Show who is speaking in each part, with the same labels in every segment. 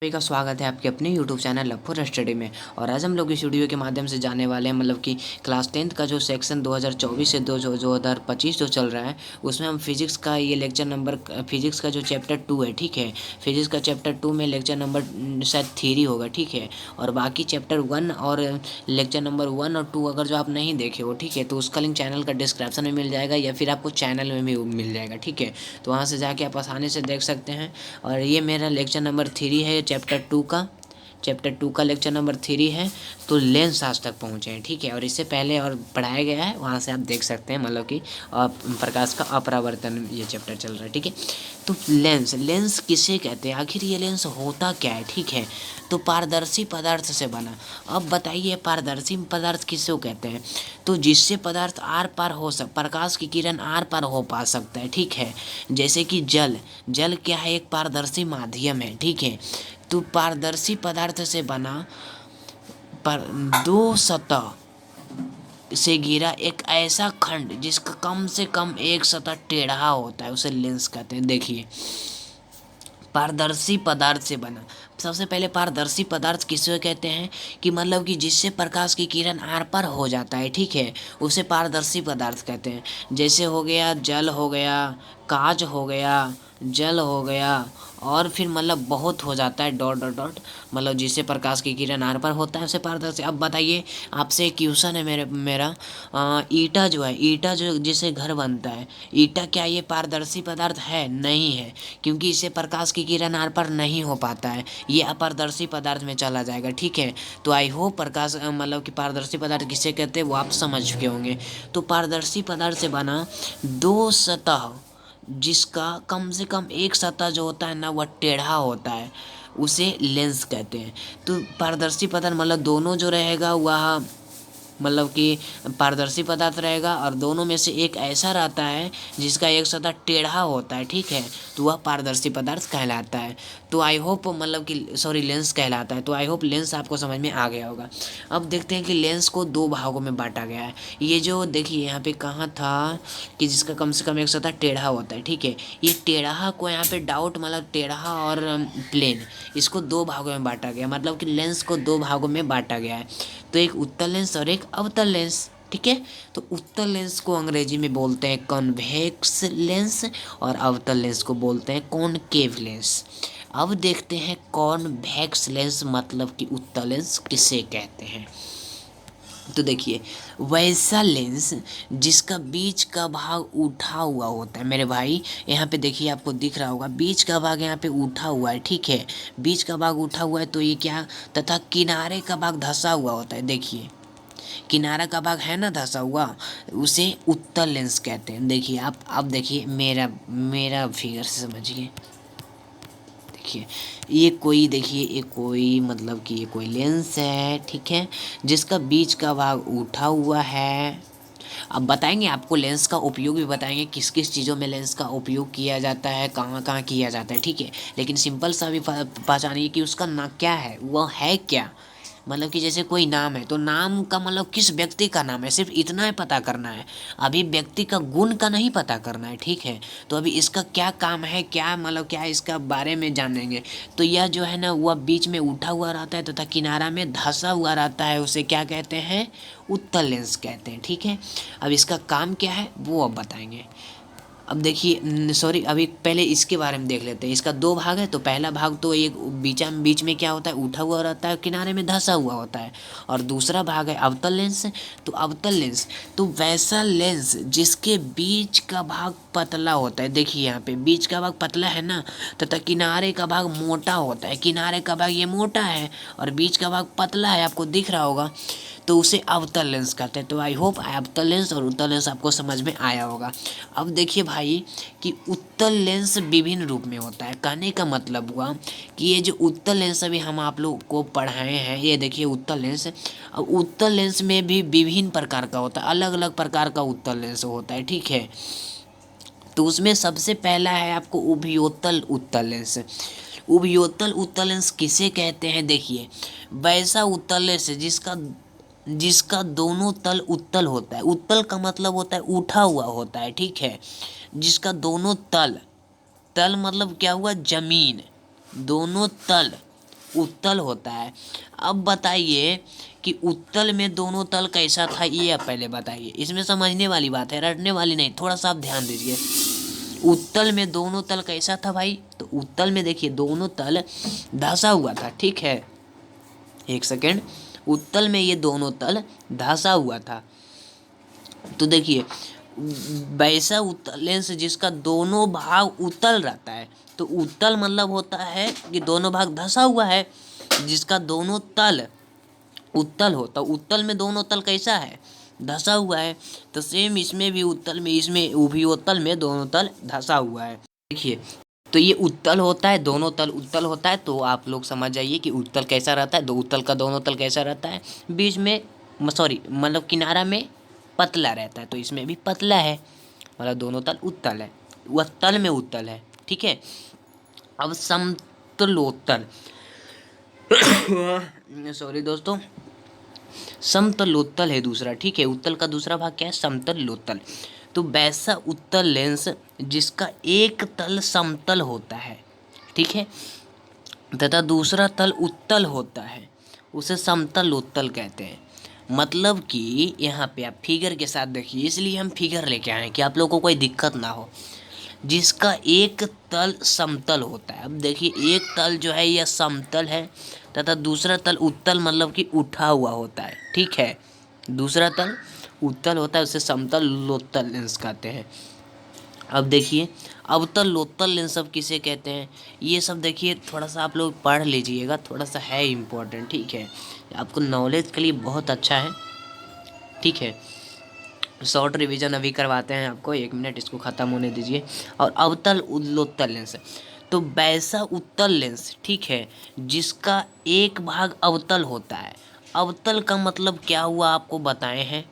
Speaker 1: सभी का स्वागत है आपके अपने YouTube चैनल लव स्टडी में। और आज हम लोग इस वीडियो के माध्यम से जाने वाले हैं मतलब कि क्लास 10th का जो सेक्शन 2024 से 2025 जो चल रहा है उसमें हम फिजिक्स का ये लेक्चर नंबर फिजिक्स का जो चैप्टर 2 है, ठीक है। फिजिक्स का चैप्टर 2 में लेक्चर नंबर शायद 3 होगा, ठीक है। और बाकी चैप्टर 1 और लेक्चर नंबर 1 और 2 अगर जो आप नहीं देखे हो, ठीक है, तो उसका लिंक चैनल का डिस्क्रिप्शन में मिल जाएगा या फिर आपको चैनल में भी मिल जाएगा, ठीक है। तो वहाँ से जाके आप आसानी से देख सकते हैं। और ये मेरा लेक्चर नंबर 3 है चैप्टर टू का लेक्चर नंबर 3 है। तो लेंस आज तक पहुँचे हैं, ठीक है। और इससे पहले और पढ़ाया गया है, वहाँ से आप देख सकते हैं मतलब कि प्रकाश का अपरावर्तन ये चैप्टर चल रहा है, ठीक है। तो लेंस किसे कहते हैं, आखिर ये लेंस होता क्या है, ठीक है। तो पारदर्शी पदार्थ से बना। अब बताइए पारदर्शी पदार्थ किसको कहते हैं। तो जिससे पदार्थ आर पार हो प्रकाश की किरण आर पार हो पा सकता है, ठीक है। जैसे कि जल क्या है, एक पारदर्शी माध्यम है, ठीक है। तो पारदर्शी पदार्थ से बना पर दो सतह से घिरा एक ऐसा खंड जिसका कम से कम एक सतह टेढ़ा होता है, उसे लेंस कहते हैं। देखिए, पारदर्शी पदार्थ से बना। सबसे पहले पारदर्शी पदार्थ किसे कहते हैं कि मतलब कि जिससे प्रकाश की किरण आर पार हो जाता है, ठीक है, उसे पारदर्शी पदार्थ कहते हैं। जैसे हो गया जल, हो गया कांच, हो गया जल, हो गया और फिर मतलब बहुत हो जाता है डॉट डॉट डॉट, मतलब जिससे प्रकाश की किरण आर पार होता है उसे पारदर्शी। अब बताइए, आपसे एक क्वेश्चन है मेरा ईटा जो है, ईटा जो जिससे घर बनता है, ईटा क्या ये पारदर्शी पदार्थ है? नहीं है, क्योंकि इससे प्रकाश की किरण आर पार नहीं हो पाता है, ये अपारदर्शी पदार्थ में चला जाएगा, ठीक है। तो आई होप प्रकाश मतलब कि पारदर्शी पदार्थ किसे कहते हैं वो आप समझ चुके होंगे। तो पारदर्शी पदार्थ से बना दो सतह जिसका कम से कम एक सतह जो होता है ना वह टेढ़ा होता है, उसे लेंस कहते हैं। तो पारदर्शी पदार्थ मतलब दोनों जो रहेगा वह मतलब कि पारदर्शी पदार्थ रहेगा, और दोनों में से एक ऐसा रहता है जिसका एक सतह टेढ़ा होता है, ठीक है, तो वह पारदर्शी पदार्थ कहलाता है। तो आई होप मतलब कि सॉरी लेंस कहलाता है। तो आई होप लेंस आपको समझ में आ गया होगा। अब देखते हैं कि लेंस को दो भागों में बांटा गया है। ये जो देखिए यहाँ पे कहाँ था कि जिसका कम से कम एक सतह टेढ़ा होता है, ठीक है। ये टेढ़ा को यहाँ पे डाउट मतलब टेढ़ा और प्लेन, इसको दो भागों में बांटा गया, मतलब कि लेंस को दो भागों में बांटा गया है। तो एक उत्तल लेंस और एक अवतल लेंस, ठीक है। तो उत्तल लेंस को अंग्रेजी में बोलते हैं कॉन्वेक्स लेंस और अवतल लेंस को बोलते हैं कॉनकेव लेंस। अब देखते हैं कॉन्वेक्स लेंस मतलब कि उत्तल लेंस किसे कहते हैं। तो देखिए, वैसा लेंस जिसका बीच का भाग उठा हुआ होता है मेरे भाई, यहाँ पे देखिए आपको दिख रहा होगा बीच का भाग यहाँ पे उठा हुआ है, ठीक है। बीच का भाग उठा हुआ है तो ये क्या, तथा किनारे का भाग धंसा हुआ होता है। देखिए, किनारा का भाग है ना धंसा हुआ, उसे उत्तल लेंस कहते हैं। देखिए आप अब देखिए मेरा फिगर से समझिए। देखिए ये कोई मतलब कि ये कोई लेंस है, ठीक है, जिसका बीच का भाग उठा हुआ है। अब बताएंगे आपको लेंस का उपयोग भी बताएंगे, किस किस चीज़ों में लेंस का उपयोग किया जाता है, कहाँ कहाँ किया जाता है, ठीक है। लेकिन सिंपल सा भी पहचानिए कि उसका ना क्या है, वह है क्या। मतलब कि जैसे कोई नाम है तो नाम का मतलब किस व्यक्ति का नाम है, सिर्फ इतना ही पता करना है। अभी व्यक्ति का गुण का नहीं पता करना है, ठीक है। तो अभी इसका क्या काम है, क्या मतलब क्या इसका बारे में जानेंगे। तो यह जो है ना वह बीच में उठा हुआ रहता है तथा किनारा में धंसा हुआ रहता है, उसे क्या कहते हैं, उत्तल लेंस कहते हैं, ठीक है। अब इसका काम क्या है वो अब बताएंगे। अब देखिए सॉरी, अभी पहले इसके बारे में देख लेते हैं। इसका दो भाग है, तो पहला भाग तो एक बीच में क्या होता है, उठा हुआ रहता है, किनारे में धंसा हुआ होता है। और दूसरा भाग है अवतल लेंस। तो अवतल लेंस तो वैसा लेंस जिसके बीच का भाग पतला होता है। देखिए यहाँ पे बीच का भाग पतला है ना, तथा किनारे का भाग मोटा होता है। किनारे का भाग ये मोटा है और बीच का भाग पतला है, आपको दिख रहा होगा, तो उसे अवतल लेंस कहते हैं। तो आई होप अवतल लेंस और उत्तल लेंस आपको समझ में आया होगा। अब देखिए भाई कि उत्तल लेंस विभिन्न रूप में होता है। कहने का मतलब हुआ कि ये जो उत्तल लेंस अभी हम आप लोग को पढ़ाए हैं, ये देखिए उत्तल लेंस। अब उत्तल लेंस में भी विभिन्न प्रकार का होता है, अलग अलग प्रकार का उत्तल लेंस होता है, ठीक है। तो उसमें सबसे पहला है आपको उभयोतल उत्तल लेंस। उभयोतल उत्तल लेंस किसे कहते हैं, देखिए वैसा उत्तल लेंस जिसका जिसका दोनों तल उत्तल होता है। उत्तल का मतलब होता है उठा हुआ होता है, ठीक है। जिसका दोनों तल, तल मतलब क्या हुआ, जमीन, दोनों तल उत्तल होता है। अब बताइए कि उत्तल में दोनों तल कैसा था, ये आप पहले बताइए। इसमें समझने वाली बात है, रटने वाली नहीं, थोड़ा सा आप ध्यान दीजिए। उत्तल में दोनों तल कैसा था भाई, तो उत्तल में देखिए दोनों तल धंसा हुआ था, ठीक है। एक सेकेंड, उत्तल में ये दोनों तल धंसा हुआ था। तो देखिए वैसा उत्तल लेंस जिसका दोनों भाग उत्तल रहता है, तो उत्तल मतलब होता है कि दोनों भाग धंसा हुआ है, जिसका दोनों तल उत्तल हो। तो उत्तल में दोनों तल कैसा है, धंसा हुआ है। तो सेम इसमें भी उत्तल में, इसमें उभयोत्तल में दोनों तल धंसा हुआ है। देखिए तो ये उत्तल होता है, दोनों तल उत्तल होता है। तो आप लोग समझ जाइए कि उत्तल कैसा रहता है, दो उत्तल का दोनों तल कैसा रहता है, बीच में सॉरी मतलब किनारा में पतला रहता है। तो इसमें भी पतला है, मतलब दोनों तल उत्तल है, वह तल में उत्तल है, ठीक है। अब समतलोत्तल सॉरी दोस्तों, समतलोत्तल है दूसरा, ठीक है। उत्तल का दूसरा भाग क्या है, समतलोत्तल। तो वैसा उत्तल लेंस जिसका एक तल समतल होता है, ठीक है, तथा दूसरा तल उत्तल होता है, उसे समतलोत्तल कहते हैं। मतलब कि यहाँ पे आप फिगर के साथ देखिए, इसलिए हम फिगर लेके आए हैं कि आप लोगों को कोई दिक्कत ना हो। जिसका एक तल समतल होता है, अब देखिए एक तल जो है यह समतल है, तथा दूसरा तल उत्तल मतलब कि उठा हुआ होता है, ठीक है। दूसरा तल उत्तल होता है, उसे समतल लोत्तल लेंस कहते हैं। अब देखिए अवतल लोत्तल लेंस सब किसे कहते हैं, ये सब देखिए थोड़ा सा आप लोग पढ़ लीजिएगा, थोड़ा सा है इम्पोर्टेंट, ठीक है। आपको नॉलेज के लिए बहुत अच्छा है, ठीक है। शॉर्ट रिवीजन अभी करवाते हैं आपको, 1 मिनट इसको ख़त्म होने दीजिए। और अवतल लोत्तल लेंस, तो वैसा उत्तल लेंस, ठीक है, जिसका एक भाग अवतल होता है। अवतल का मतलब क्या हुआ आपको बताए हैं,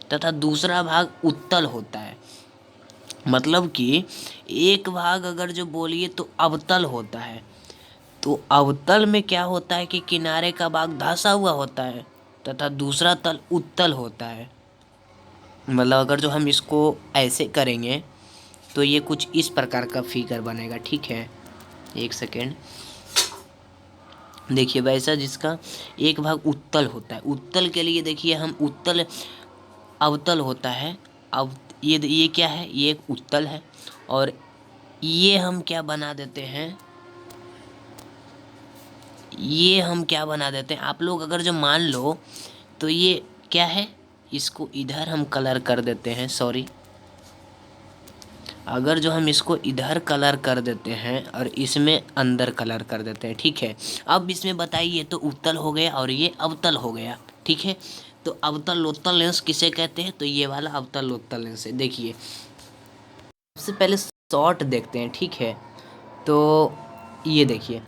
Speaker 1: तथा दूसरा भाग उत्तल होता है। मतलब कि एक भाग अगर जो बोलिए तो अवतल होता है, तो अवतल में क्या होता है कि किनारे का भाग धंसा हुआ होता है, तथा दूसरा तल उत्तल होता है। मतलब अगर जो हम इसको ऐसे करेंगे तो ये कुछ इस प्रकार का फिगर बनेगा, ठीक है। एक सेकेंड, देखिए वैसा जिसका एक भाग उत्तल होता है, उत्तल के लिए देखिए हम उत्तल अवतल होता है। अब ये क्या है, ये एक उत्तल है, और ये हम क्या बना देते हैं, ये हम क्या बना देते हैं, आप लोग अगर जो मान लो तो ये क्या है, इसको इधर हम कलर कर देते हैं, सॉरी, अगर जो हम इसको इधर कलर कर देते हैं और इसमें अंदर कलर कर देते हैं, ठीक है। अब इसमें बताइए तो उत्तल हो गया और ये अवतल हो गया, ठीक है। तो अवतल लोत्तल लेंस किसे कहते हैं, तो ये वाला अवतल लोत्तल लेंस है। देखिए सबसे पहले शॉर्ट देखते हैं, ठीक है। तो ये देखिए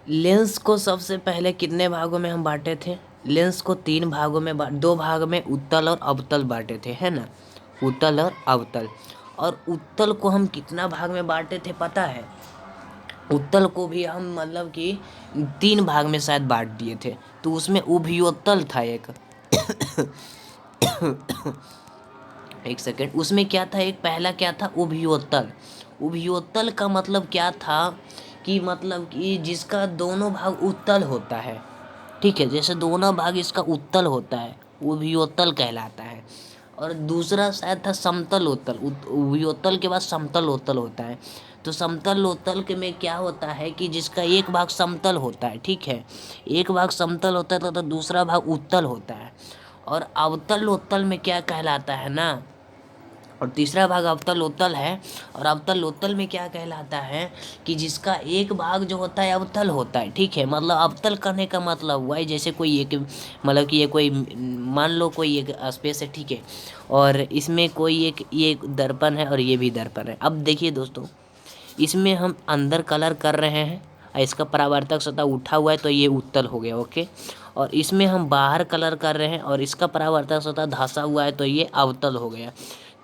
Speaker 1: लेंस को सबसे पहले कितने भागों में हम बांटे थे, लेंस को 3 भागों में 2 भाग में उत्तल और अवतल बांटे थे, है ना, उत्तल और अवतल। और उत्तल को हम कितना भाग में बांटे थे पता है, उत्तल को भी हम मतलब कि 3 भाग में शायद बांट दिए थे। तो उसमें उभयोत्तल था एक एक सेकेंड, उसमें क्या था, एक पहला क्या था, उभयोत्तल। उभयोत्तल का मतलब क्या था कि मतलब कि जिसका दोनों भाग उत्तल होता है, ठीक है, जैसे दोनों भाग इसका उत्तल होता है, उभयोत्तल कहलाता है। और दूसरा शायद था समतल उत्तल, उभयोत्तल के बाद समतल उत्तल होता है। तो समतल उत्तल के में क्या होता है कि जिसका एक भाग समतल होता है, ठीक है, एक भाग समतल होता है तो दूसरा भाग उत्तल होता है। और अवतल उत्तल में क्या कहलाता है ना, और तीसरा भाग अवतल उत्तल है। और अवतल उत्तल में क्या कहलाता है कि जिसका एक भाग जो होता है अवतल होता है, ठीक है। मतलब अवतल करने का मतलब हुआ है जैसे कोई एक मतलब कि ये कोई मान लो कोई एक स्पेस है, ठीक है, और इसमें कोई एक ये दर्पण है और ये भी दर्पण है। अब देखिए दोस्तों, इसमें हम अंदर कलर कर रहे हैं और इसका परावर्तक सतह उठा हुआ है तो ये उत्तल हो गया, ओके। और इसमें हम बाहर कलर कर रहे हैं और इसका परावर्तक सतह धंसा हुआ है तो ये अवतल हो गया।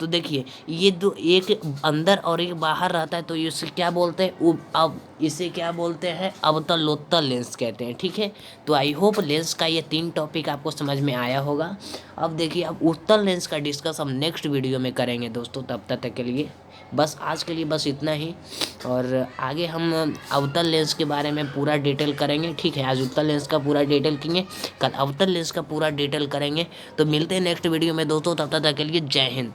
Speaker 1: तो देखिए ये दो, एक अंदर और एक बाहर रहता है, तो इसे क्या बोलते हैं, अब इसे क्या बोलते हैं, अवतलोत्तर लेंस कहते हैं। ठीक है, तो आई होप लेंस का ये 3 टॉपिक आपको समझ में आया होगा। अब देखिए अब उत्तल लेंस का डिस्कस हम नेक्स्ट वीडियो में करेंगे दोस्तों। तब तक के लिए बस आज के लिए बस इतना ही, और आगे हम अवतल लेंस के बारे में पूरा डिटेल करेंगे। ठीक है, आज उत्तल लेंस का पूरा डिटेल किए, कल अवतल लेंस का पूरा डिटेल करेंगे। तो मिलते हैं नेक्स्ट वीडियो में दोस्तों, तब तक के लिए जय हिंद।